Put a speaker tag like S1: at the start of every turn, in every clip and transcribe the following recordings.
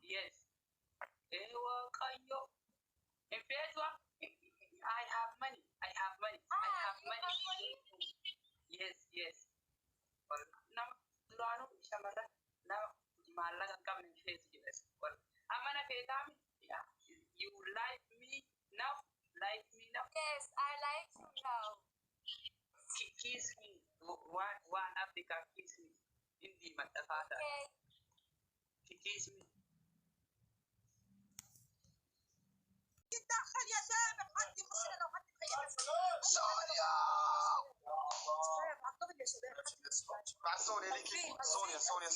S1: Yes. Ewa kayo. Impedwa. I have money. I have money. I have money. Yes, yes. Nama durano shamara na malaga kam face yes. Amana fedam. Yeah. You like me now? Like me now?
S2: Yes, I like you now.
S1: Kiss me. One Africa kiss me. Hindi matafata.
S2: Okay.
S1: Kiss me.
S3: تدخل يا سامح حد يخش لنا وحد
S4: سونيا
S3: عطبل يا شباب
S4: مع سونيا ليكي سونيا
S1: يا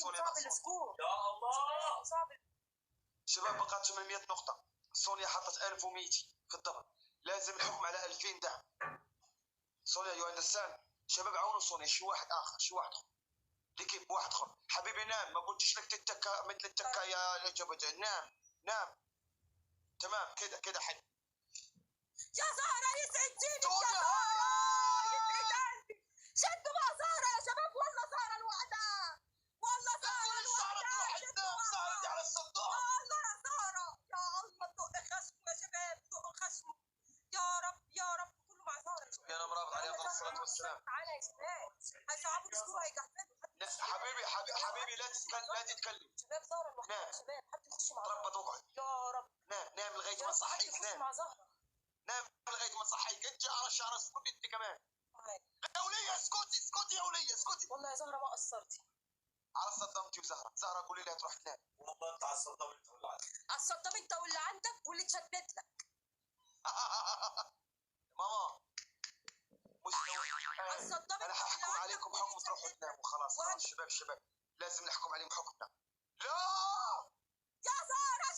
S1: الله.
S4: شباب بقات 800 نقطة. سونيا حطت 1200 في الضغط. لازم الحكم على 2000 دعم. سونيا يو اندرستاند. شباب عاونوا سونيا شي واحد اخر ليكيب واحد اخر. حبيبي نام ما قلتش لك تتكا مثل التكا يا جبجة. نام تمام كده حلو.
S3: يا زهرة يسعد جيبك يا زهرة يسعد قلبي. شدوا مع زهرة يا شباب والله زهرة الوحدة
S4: زهرة دي على الصندوق.
S3: الله يا زهرة يا الله دق خشم يا شباب دق خشم يا رب كله مع زهرة يا شباب.
S4: انا مرابط عليه افضل الصلاة والسلام.
S3: تعالى يا شباب هيصعبوا بسكور هيجحفلوا.
S4: حبيبي لا تتكلم.
S3: شباب زهرة الوحدة يا شباب حد يخش مع زهرة.
S4: ربط وقعد.
S3: يا رب
S4: نام لغاية ما تصحيك. نام لغاية ما تصحيك. انت على شعر اسكت انت كمان. يا ولية اسكتي يا ولية اسكتي.
S3: والله يا زهرة ما قصرتي.
S4: على صدمتي وزهرة قولي لها تروح تنام.
S1: والله انت
S3: عالصدام انت واللي عندك واللي اتشدت لك.
S4: ماما
S3: عالصدام
S4: انا هحكم عليكم حكم تروحوا تناموا خلاص. شباب لازم نحكم عليهم حكم. لا
S3: يا زهرة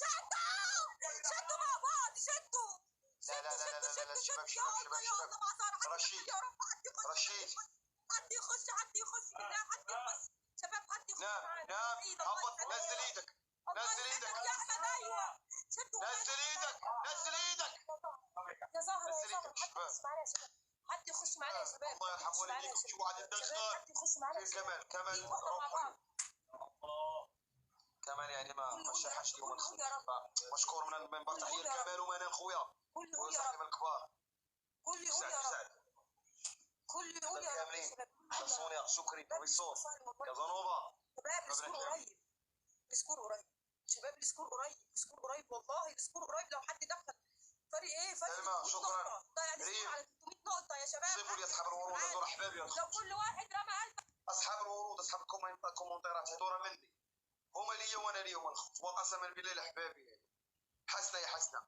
S3: شدوا مع بعض شدوا.
S4: لا شباب رشيد
S3: حد يخش بالله حد يخش. شباب حد يخش معانا.
S4: نام هبط. نزل ايدك
S3: يا احمد ايوه شدوا
S4: نزل ايدك
S3: يا زهرة حد يخش معانا يا شباب.
S4: الله يرحم والديكم في وعد الدخل.
S3: حد يخش معانا يا شباب.
S4: كمان
S3: مع بعض.
S4: كمان يعني ما شحش يوم مشكور من المنبر. تحية الكمال ومنان خويا وصاحبي من الكبار.
S3: كل يقول يا رب. كل يقول يا رب يا شباب.
S4: سونيا شكري ويصور كازانوفا.
S3: شباب السكور قريب شباب السكور قريب والله السكور قريب. لو حد دخل فرق ايه فرق 300 نقطة. ده يعني السكور على 300 نقطة يا شباب.
S4: صفر يا اصحاب الورود هذول احبابي.
S3: لو كل واحد رمى قلبه.
S4: اصحاب الورود اصحاب الكومنتات هذول مني. هما لي وانا ليهم الخط. وقسما بالله احبابي. حسنة يا حسنة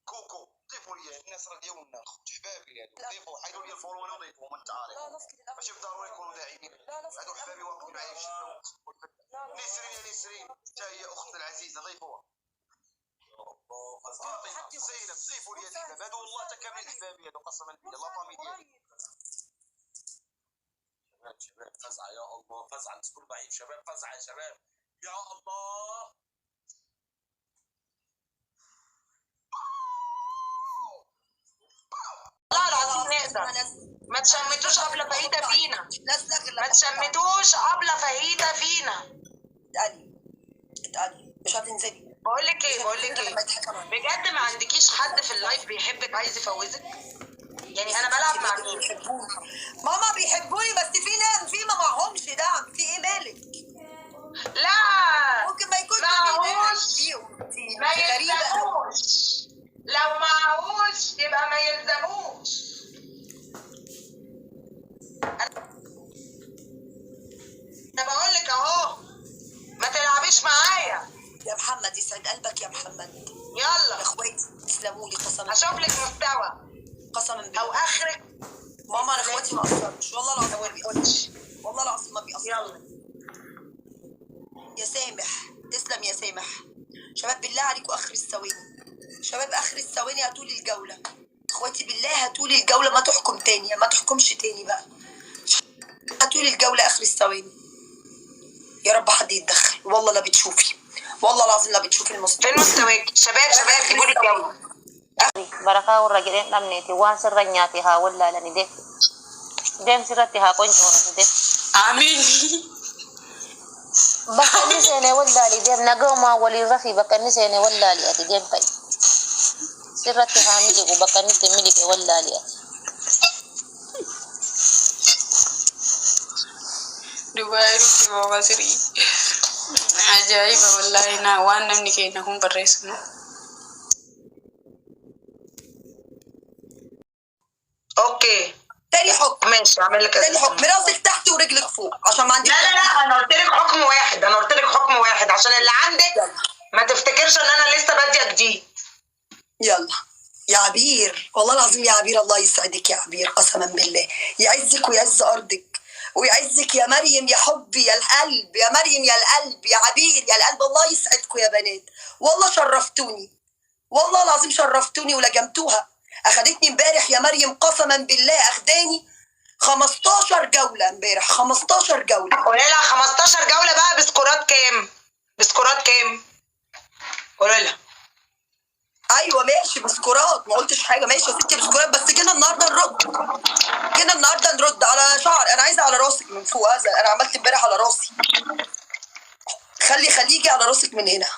S4: كوكو ضيفوا لي الناس راديونا الخط حبابي. ضيفوا حيدوا لي الفولو وانا ضيفوا من تعالى.
S3: لا نفكر الأمر.
S4: ماشي ضروري يكونوا داعمين. هذو حبابي واقفين معايا في نسرين جاية اختنا العزيزة ضيفوها. فاطمة زينب ضيفوا لي الحباب. هذو والله تكامل احبابي هذو قسما بالله لا طامي ديالي.
S1: شباب فزعة يا الله. فزعة السكور ضعيف شباب. فزعة يا شباب يا الله.
S5: والله العظيم نقدر. ما تشمتوش قبل فاهيتا فينا.
S3: اتقلي مش هتنزلي.
S5: بقول لك ايه بجد ما عندكيش حد في اللايف بيحبك عايز يفوزك؟ يعني انا بلعب مع مين؟
S3: ماما بيحبوني بس في ما معهمش دعم. في ايه مالك؟
S5: لا
S3: ممكن ما يكونش
S5: ما يلزموش. لو معهوش يبقى ما يلزموش. انا بقول لك اهو ما تلعبيش معايا
S3: يا محمد. يسعد قلبك يا محمد.
S5: يلا
S3: يا اخواتي تسلموا لي قسما
S5: اشوف لك مستوى
S3: قسما بالله.
S5: او اخرك.
S3: ماما انا اخواتي ما قصرش والله العظيم ما بيقصرش. والله العظيم ما بيقصرش.
S5: يلا
S3: يا سامح تسلم يا سامح. شباب بالله عليكم اخر الثواني. شباب اخر الثواني هاتوا لي الجوله. اخواتي بالله هاتوا لي الجوله. ما تحكم تاني ما تحكمش تاني بقى. هاتوا لي الجوله اخر الثواني يا رب. حد يتدخل والله لا بتشوفي. والله العظيم لا بتشوفي المستوى.
S5: فين مستواك؟ شباب جيبوا لي الجوله.
S6: بركة ورجلين لمنيتي وان سرنياتي ها ولا لني ديك ديم سرتي ها كون تورا ديك
S5: امين.
S6: Bakka inni seenee wallaalii deem nagaumaa waliin rafii bakka inni seenee wallaalii ati deem fa'i. Sirratti haa miliqu bakka inni itti miliqe wallaalii ati.
S7: Dubaay ruuti booba sirii. Ajaa'iba wallaahi naa waan namni keenya kun barreessu.
S5: اوكي
S3: تاني حكم
S5: ماشي اعمل لك
S3: تاني حكم راسك تحت ورجلك فوق عشان ما عنديش.
S5: لا لا لا انا قلت لك حكم واحد، انا قلت لك حكم واحد عشان اللي عندك ما تفتكرش ان انا لسه باديه جديد.
S3: يلا يا عبير، والله العظيم يا عبير الله يسعدك يا عبير، قسما بالله يعزك ويعز ارضك ويعزك يا مريم يا حبي يا القلب، يا مريم يا القلب، يا عبير يا القلب، الله يسعدكم يا بنات، والله شرفتوني، والله العظيم شرفتوني ولجمتوها. اخدتني امبارح يا مريم قسما بالله، اخداني 15 جوله امبارح، 15 جوله.
S5: قولي لها 15 جوله بقى بسكورات كام؟ بسكورات كام؟ قولي لها.
S3: ايوه ماشي بسكورات، ما قلتش حاجه، ماشي يا ستي بسكورات، بس جينا النهارده نرد، جينا النهارده نرد على شعر، انا عايزه على راسك من فوق، هذا انا عملت امبارح على راسي. خليكي على راسك من هنا،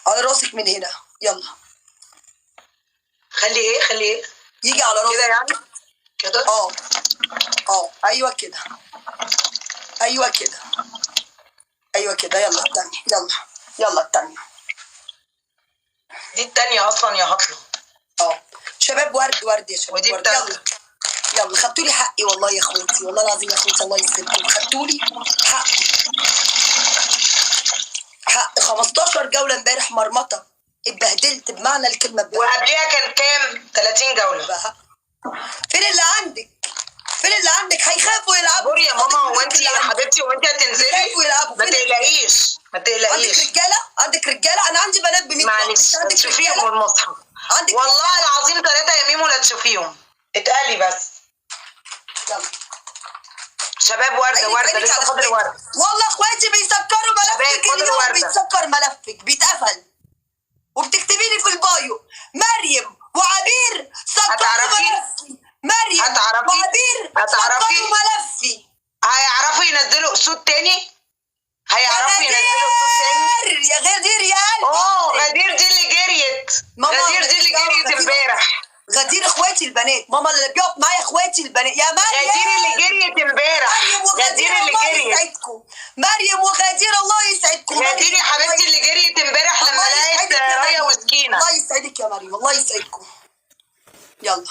S3: على راسك من هنا، يلا.
S5: خلي ايه؟
S3: يجي على راسك
S5: كده يعني؟ كده؟
S3: ايوه كده، ايوه كده، ايوه كده، يلا التانية، يلا التانية.
S5: دي التانية اصلا يا هطلة.
S3: شباب ورد يا شباب،
S5: ودي
S3: ورد. يلا خدتولي حقي والله يا اخوتي، والله العظيم يا اخوتي الله يسلمكم، خدتولي حقي، حق 15 جوله امبارح مرمطه، اتبهدلت بمعنى الكلمه
S5: وقبليها كان كام؟ 30 جوله
S3: بقى. فين اللي عندك؟ فين اللي عندك؟ هيخافوا يلعبوا.
S5: بوري يا ماما، هو انت يا حبيبتي وانت هتنزلي ما تقلقيش ما تقلقيش.
S3: عندك رجاله؟ انا عندي بنات ب100.
S5: معلش تشوفيهم المصحف، والله العظيم 3 يا ميمو لا تشوفيهم، اتقالي بس.
S3: يلا
S5: شباب ورده لسه فاضل ورده.
S3: والله اخواتي بيسكروا ملفك اليوم، بيتسكر ملفك بيتقفل، وبتكتبي لي في البايو مريم وعبير سكروا ملفي، مريم وعبير سكروا ملفي.
S5: هيعرفوا ينزلوا صوت تاني؟ هيعرفوا ينزلوا صوت تاني؟
S3: يا غدير يا قلبي.
S5: غدير دي اللي جريت، غدير دي اللي جريت امبارح.
S3: غدير اخواتي البنات، ماما اللي بيقف معايا اخواتي البنات يا مريم.
S5: غدير اللي جريت امبارح، غدير اللي جريت.
S3: مريم وغدير الله يسعدكم.
S5: غدير يا حبيبتي اللي جريت امبارح لما لقيت رايه وسكينه.
S3: الله يسعدك يا مريم، الله يسعدكم. يلا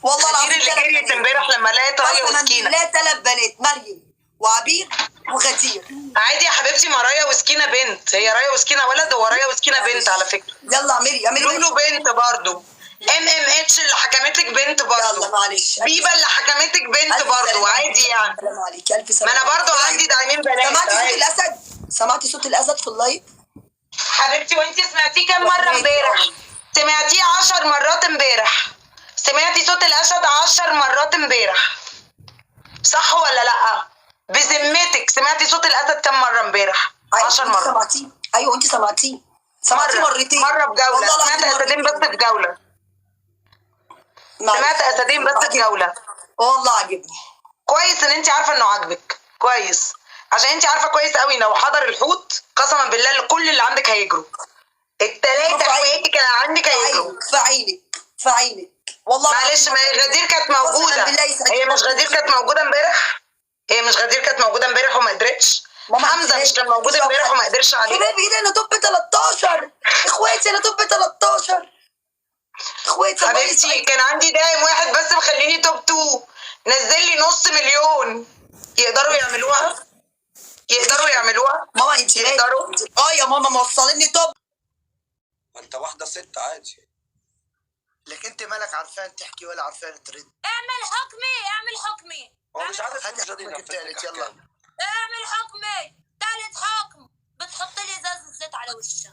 S3: والله العظيم
S5: غدير اللي جريت امبارح لما لقيت رايه وسكينه.
S3: لا 3 بنات، مريم وعبير وغدير.
S5: عادي يا حبيبتي، ما رايه وسكينه بنت، هي رايه وسكينه ولد ورايه وسكينه بنت على فكره.
S3: يلا اعملي
S5: لولو بنت برضه، MMH اللي حكمت لك بنت برضه.
S3: يلا معلش.
S5: بيبا اللي حكمت لك بنت برضه، عادي يعني.
S3: سلام عليك، الف سلام.
S5: ما انا برضه عندي دايمين بنات.
S3: سمعتي صوت الاسد؟ سمعتي صوت الاسد في اللايف؟
S5: حبيبتي وانت سمعتيه كام مره امبارح؟ سمعتيه 10 مرات امبارح. سمعتي صوت الاسد 10 مرات امبارح، صح ولا لا؟ بذمتك سمعتي صوت الاسد كام مره امبارح؟ 10 مرات.
S3: سمعتيه؟ ايوه انت سمعتيه مرتين.
S5: مره بجوله، سمعت اسدين بس في جوله. سمعت اسدين بس في جوله.
S3: والله عجبني.
S5: كويس ان انت عارفه انه عاجبك، كويس، عشان انت عارفه كويس قوي لو حضر الحوت قسما بالله كل اللي عندك هيجروا. التلاتة اخواتك اللي عندك هيجروا.
S3: في عينك والله.
S5: معلش، ما هي غدير كانت موجوده. هي مش غدير كانت موجوده امبارح؟ هي مش غدير كانت موجوده امبارح وما قدرتش؟ حمزه مش كان موجود امبارح وما قدرش عليه؟
S3: حبيبي انا توب 13 اخواتي، انا توب 13 اخواتي.
S5: حبيبتي كان عندي داعم واحد بس مخليني توب 2، نزل لي نص مليون. يقدروا يعملوها؟ يقدروا يعملوها؟
S3: ماما انت
S5: يقدروا؟
S3: يا ماما موصليني توب.
S4: انت واحده ست عادي،
S8: لكن انت مالك عارفان تحكي ولا عارفان ترد؟
S2: اعمل حكمي
S4: هو مش عارف
S8: هات حكمك الثالث، يلا
S2: اعمل حكمي. ثالث حكم، بتحط لي ازاز الزيت على وشك.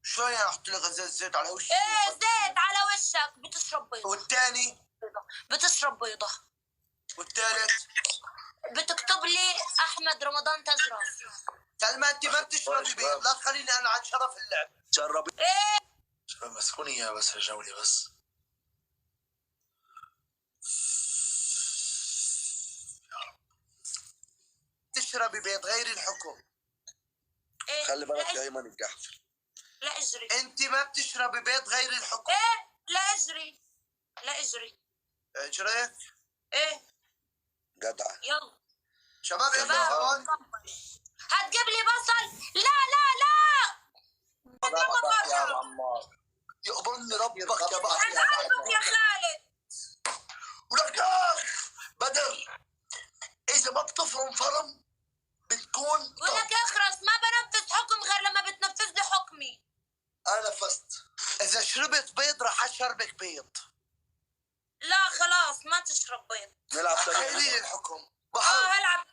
S8: شلون يعني احط لك غزال زيت على وشي؟
S2: ايه زيت على وشك، بتشرب بيضة.
S8: والثاني؟
S2: بتشرب بيضة.
S8: والثالث؟
S2: بتكتب لي احمد رمضان تزرف.
S8: سلمى انت ما بتشربي بيض، لا تخليني انا عن شرف اللعب.
S4: جربي.
S2: ايه
S8: شباب مسكوني اياها بس، رجعوني بس. تشربي بيض غيري الحكم.
S2: ايه
S4: خلي بالك
S2: لا
S4: يا ايمن القحفل.
S2: لا اجري.
S8: انت ما بتشربي بيض غيري الحكم.
S2: ايه لا اجري. لا اجري.
S8: اجريت.
S2: ايه
S4: جدعه.
S2: يلا
S8: شباب يلا
S2: شباب
S8: هون.
S2: نكمل. هتجيب لي بصل؟ لا لا لا.
S8: ربك يا ابو عمار. يقبلني ربك يا بحر
S2: عند
S8: يا ابو
S2: قلبك يا
S8: عمار.
S2: خالد.
S8: ولك بدر، اذا ما بتفرم فرم بتكون
S2: ولك اخرس، ما بنفذ حكم غير لما بتنفذ لي حكمي.
S8: انا نفذت. اذا شربت بيض رح اشربك بيض.
S2: لا خلاص ما تشرب بيض.
S4: نلعب
S8: خيري لي الحكم.
S2: اه هلعب.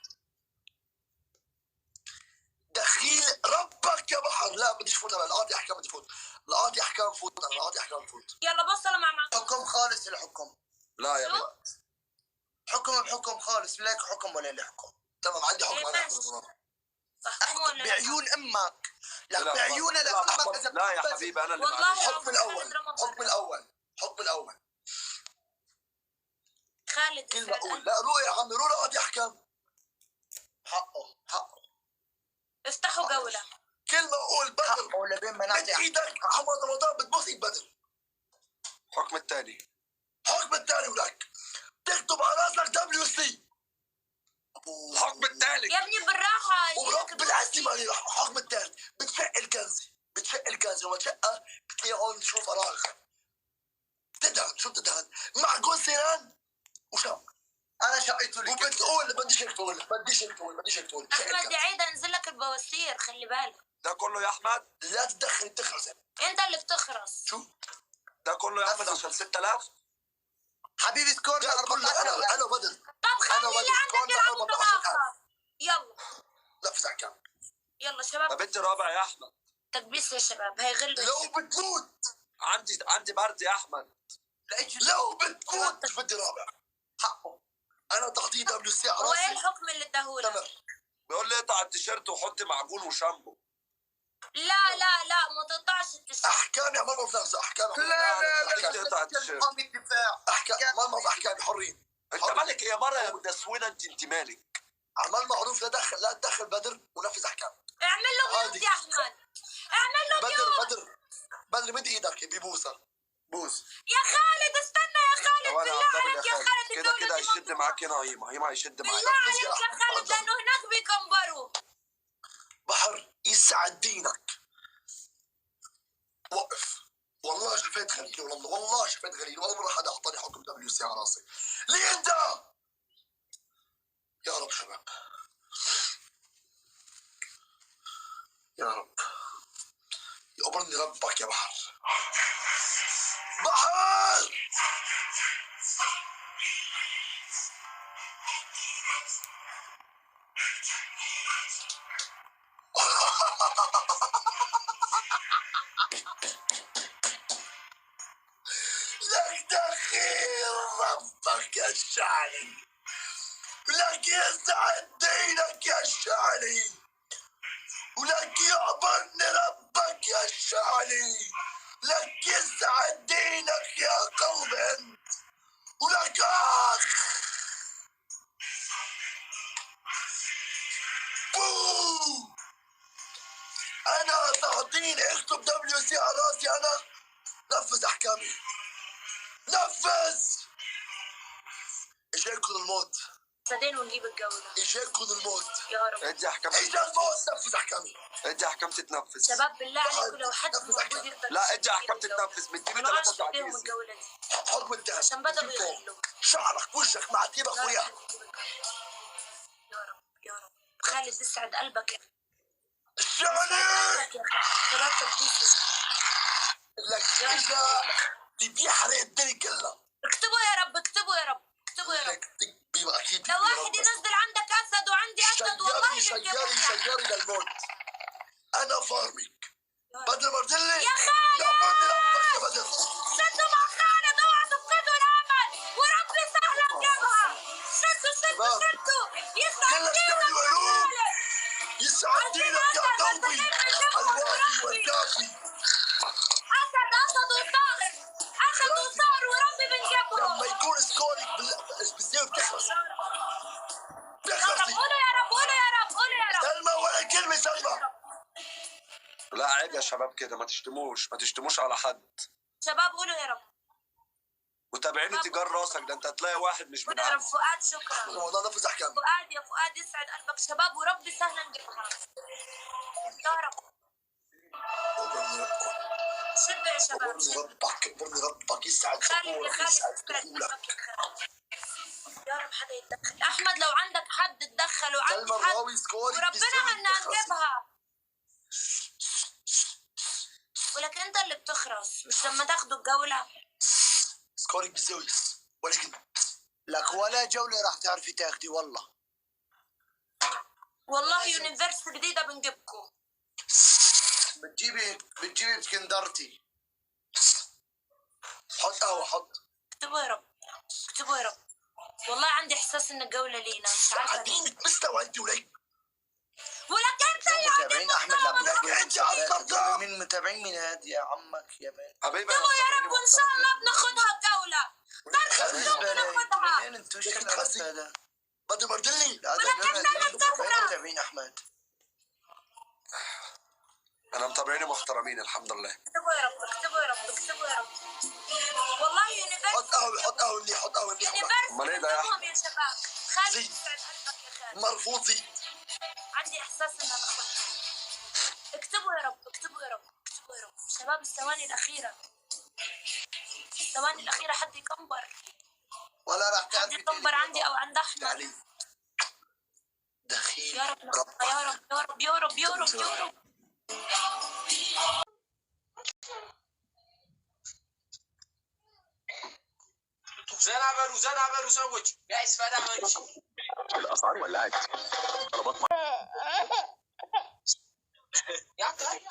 S8: دخيل ربك يا بحر. لا بديش فوت على القاضي احكام. بدي فوت القاضي احكام. فوت انا القاضي احكام. فوت
S2: يلا بصل مع
S8: حكم خالص. الحكم
S4: لا يا
S2: شو؟
S4: بنت.
S8: حكم بحكم خالص. لك حكم ولا لي حكم؟ تمام عندي حكم.
S2: إيه
S8: انا
S2: ماشي.
S8: احكم.
S2: صح ولا لا؟
S8: بعيون امك. لك
S4: لا،
S8: بعيون
S4: لا،
S8: لامك. اذا
S4: لا يا حبيبي انا اللي
S2: والله
S4: معلش.
S2: يا
S8: حكم
S2: رب
S8: الاول.
S2: خالد رمضان.
S8: حكم الاول. حكم الاول.
S2: خالد
S8: كلمة قول. لا روح يا عمي. روح قاضي احكام. حقه حقه.
S2: افتحوا جولة.
S8: كلمة قول بدر. حقه لبين ما نعطي ايدك. محمد رمضان بتبوس ايد بدر.
S4: الحكم الثاني.
S8: حكم الثاني ولك تكتب على راسك دبليو سي.
S4: الحكم الثالث.
S2: يا ابني بالراحة.
S8: ورب العزة ما يروح. الحكم الثالث بتشق الكنزة. بتشق الكنزة وما تشقها بتلاقي هون شو فراغ. بتدهن. شو بتدهن؟ معجون سنان وشم. انا شقيته لك. وبتقول بديش هيك تقول. بديش هيك تقول. بديش هيك تقول.
S2: احمد يعيد انزل لك البواسير خلي بالك.
S4: ده كله يا احمد.
S8: لا تدخل تخرس.
S2: انت اللي بتخرس.
S8: شو
S4: ده كله يا احمد عشان 6000.
S8: حبيبي سكور
S4: لا، كله
S8: انا بدر.
S2: طب خلي
S8: أنا
S2: اللي عندك
S8: بدي
S2: يلعبوا
S8: سكور
S2: بالآخر. يلا
S8: نفذ احكام.
S2: يلا شباب.
S4: طب انت رابع يا احمد.
S2: تكبيس يا شباب هيغلوا.
S8: لو بتموت.
S4: عندي برد يا احمد.
S8: لو بتموت مش بدي رابع. حقه. انا تعطيه دبليو سي على
S2: هو ايه
S8: راسي.
S2: الحكم اللي اداهولك؟
S8: تمام.
S4: بيقول لي اقطع التيشيرت وحط معجون وشامبو.
S2: لا لا لا ما تقطعش التيشيرت.
S8: احكام يا مرمى نفسه. احكام.
S4: انت اقطع التيشيرت.
S8: احكام مرمى. احكام حرين.
S4: انت مالك يا مره يا مدسونه؟ انت مالك؟
S8: عمل معروف. لا تدخل بدر ونفذ احكام.
S2: اعمل له ميوت
S8: عادي.
S2: يا احمد. اعمل له ميوت.
S8: بدر مد ايدك ببوسه. بوس.
S2: يا خالد استنى يا خالد
S4: لو انا
S2: بالله
S4: عبد
S2: عليك يا
S4: خالد
S2: خالد
S4: كده
S2: الدولة
S4: كده
S2: دي
S4: هيشد
S2: منطقة.
S4: معاك هنا هيما هيشد معاك.
S2: بالله عليك يا خالد لانه هناك بيكمبروا.
S8: بحر يسعد دينك. وقف. والله شفيت غليل. والله شفيت غليل. ولا مره حدا اعطاني حكم دبليو سي على راسي. ليه انت؟ يا رب شباب. يا رب يقبرني ربك يا بحر. بحر لك دخيل ربك يا الشعلي. لك يسعد دينك يا الشعلي. ولك يعبرني ربك يا الشعلي. لك يسعد دينك يا قلب انت. ولك بو. انا تعطيني اكتب دبليو سي على راسي. انا نفذ احكامي. نفذ. اجاكم الموت.
S2: سدين ونجيب الجولة.
S8: اجاكم الموت.
S2: يا رب.
S4: ادي احكام.
S8: اجا الموت. نفذ احكامي.
S4: ادي احكام تتنفذ.
S2: شباب بالله عليكم لو حد
S8: نفذ
S2: موجود
S8: أحكام.
S2: يقدر
S4: لا ادي
S2: يشيل
S4: احكام
S2: الجولة.
S4: تتنفذ. مديني
S2: ما نعرفش
S4: 3
S2: نديهم
S4: تعجيز.
S2: الجولة دي
S8: حكم الدهن.
S2: عشان بدأوا يغلوا.
S8: شعرك وشك مع تيبك
S2: يا
S8: وياه.
S2: رب يا رب يا رب. خالد يسعد قلبك يا
S8: الشعلي.
S2: قلبك يا شباب تكبيس.
S8: لك اجا بدي احرق الدنيا كلها.
S2: اكتبوا يا رب اكتبوا يا رب اكتبوا يا رب.
S8: لك تكبي اكيد.
S2: لو واحد ينزل عندك اسد وعندي اسد والله
S8: شجري للموت. انا فارمك. بدر مرتلي.
S2: يا خالد
S8: يعبرني ربك يا بدر.
S2: شدوا مع خالد اوعى تفقدوا الامل وربي سهلا جابها. شدوا يسعد
S8: كل الشعب
S2: دينك يا
S8: يقولون
S2: خالد.
S8: يسعد دينك يا قلبي الوافي والكافي.
S2: اسد وصار اسد وصار وربي بنجيبهم.
S8: لما يكون سكورك بالزيت بتخلص.
S2: يا رب قولوا يا رب قولوا يا رب
S8: كلمة سايبة.
S4: لا عيب يا شباب كده، ما تشتموش على حد.
S2: شباب قولوا يا رب.
S4: متابعيني تجار راسك، ده انت هتلاقي واحد مش من
S2: قولوا يا رب.
S4: عندي.
S2: فؤاد شكرا.
S8: والله نفذ احكام.
S2: فؤاد يا فؤاد يسعد قلبك شباب وربي سهلا نجيبها يا رب. شدوا يا شباب.
S8: برني ربك يسعد
S2: خالد يا
S8: خطورك،
S2: خالد
S8: يسعد
S2: يسعد
S8: دخولك.
S2: قلبك يا خالد. يا رب حدا يتدخل. احمد لو عندك حد تدخل وعندي
S8: كلمة
S2: حد
S8: راوي سكوري
S2: وربنا عنا نجيبها. ولك انت اللي بتخرس مش لما تاخدوا الجولة.
S8: سكوري بيسوي ولكن لك ولا جولة راح تعرفي تاخدي والله.
S2: والله يونيفرس جديدة بنجيبكم.
S8: بتجيبي بسكندرتي. حط قهوة حط.
S2: اكتبوا يا رب. اكتبوا يا رب. والله عندي احساس ان الجولة لينا مش عارفة.
S8: ساعدينك مستوعبتي ولك.
S2: ولك انت اللي
S9: متابعين احمد
S8: لك انت عصبت.
S9: من متابعين من هادي يا عمك يا بنت.
S4: حبيبي
S2: اكتبوا يا رب وان شاء الله بناخدها الجولة. بناخدها.
S9: منين انتوا ايش العرس هذا؟
S8: بدي مردلي.
S9: لا متابعين احمد.
S4: انا متابعيني محترمين الحمد لله.
S2: اكتبوا يا رب. اكتبوا يا رب. اكتبوا يا رب. والله يونيفرس.
S8: حط قهوة حط قهوة منيح حط قهوة منيح.
S2: يونيفرس
S4: امال ايه ده يا
S2: بنجيبهم يا شباب. خالد
S8: زيد.
S2: يسعد قلبك يا خالد.
S8: مرفوض زيد.
S2: عندي احساس انها ناخدها. اكتبوا يا رب. اكتبوا يا رب. اكتبوا يا رب. شباب الثواني الاخيرة. الثواني الاخيرة حد يكمبر.
S8: ولا راح
S2: حد
S8: تعرفي
S2: يكمبر عندي او عند احمد.
S8: تعالي. دخيل
S2: يا رب ناخدها. يا رب يا رب يا رب يا رب يا رب.
S1: زين سوج جايز فدا منشي.
S4: الاسعار ولعت. طلبات
S1: يا اخي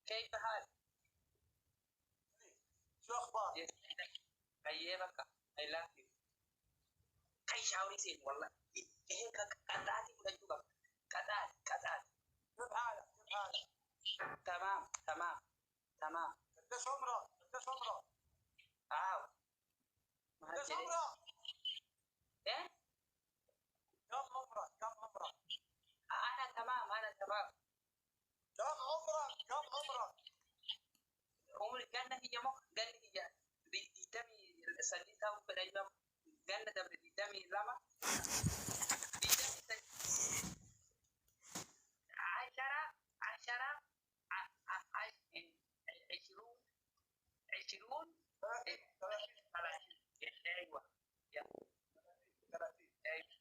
S1: كيف حالك؟
S8: شو اخبارك؟
S1: طيبك I love you كي شاوري زين والله إيه كذاتي ولا جوبك كذات
S4: كيف حالك؟ كيف حالك؟
S1: تمام تمام تمام
S4: قديش عمرك؟ قديش عمرك؟
S1: ما
S4: قديش
S1: هالجديد
S4: عمرك؟
S1: إيه
S4: كم عمرك؟ كم عمرك؟
S1: أنا تمام
S4: كم عمرك؟ كم عمرك؟
S1: عمري قالنا هي مخ قال هي بدمي سليتها وبدأ قالنا ده بدمي لما عشرة 20 30 ايوه
S4: 30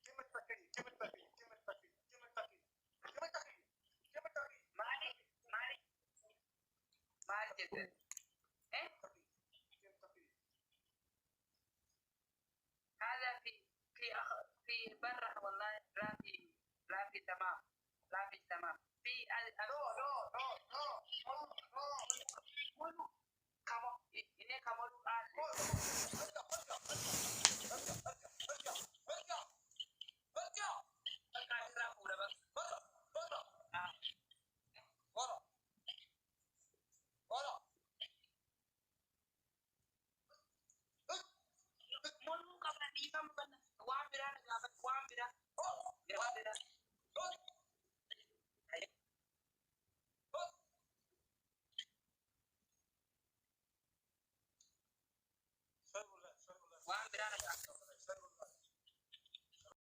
S4: كم التكييف؟ كم التكييف؟ كم التكييف؟ كم التكييف؟ كم التكييف؟ كم التكييف؟
S1: مالي جدا ايه
S4: كم التكييف؟
S1: هذا في برا والله لا في تمام في
S4: لا